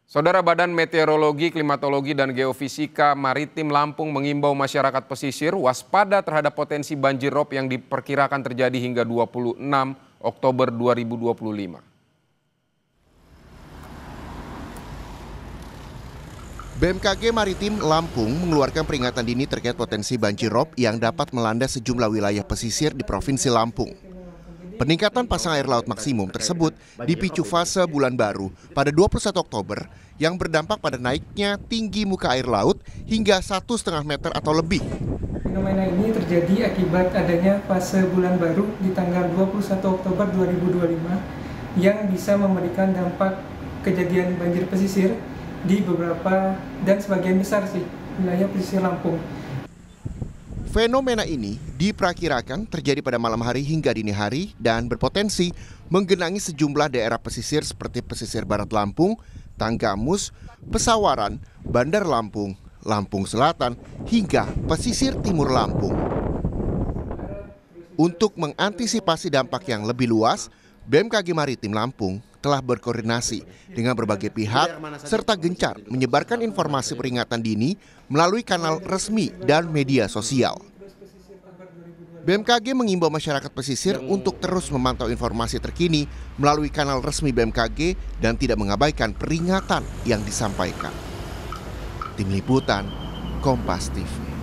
Saudara Badan Meteorologi, Klimatologi, dan Geofisika Maritim Lampung mengimbau masyarakat pesisir waspada terhadap potensi banjir rob yang diperkirakan terjadi hingga 26 Oktober 2025. BMKG Maritim Lampung mengeluarkan peringatan dini terkait potensi banjir rob yang dapat melanda sejumlah wilayah pesisir di Provinsi Lampung. Peningkatan pasang air laut maksimum tersebut dipicu fase bulan baru pada 21 Oktober yang berdampak pada naiknya tinggi muka air laut hingga 1,5 meter atau lebih. Fenomena ini terjadi akibat adanya fase bulan baru di tanggal 21 Oktober 2025 yang bisa memberikan dampak kejadian banjir pesisir di beberapa dan sebagian besar wilayah pesisir Lampung. Fenomena ini diperkirakan terjadi pada malam hari hingga dini hari dan berpotensi menggenangi sejumlah daerah pesisir seperti pesisir barat Lampung, Tanggamus, Pesawaran, Bandar Lampung, Lampung Selatan, hingga pesisir timur Lampung. Untuk mengantisipasi dampak yang lebih luas, BMKG Maritim Lampung telah berkoordinasi dengan berbagai pihak serta gencar menyebarkan informasi peringatan dini melalui kanal resmi dan media sosial. BMKG mengimbau masyarakat pesisir untuk terus memantau informasi terkini melalui kanal resmi BMKG dan tidak mengabaikan peringatan yang disampaikan. Tim Liputan, Kompas TV.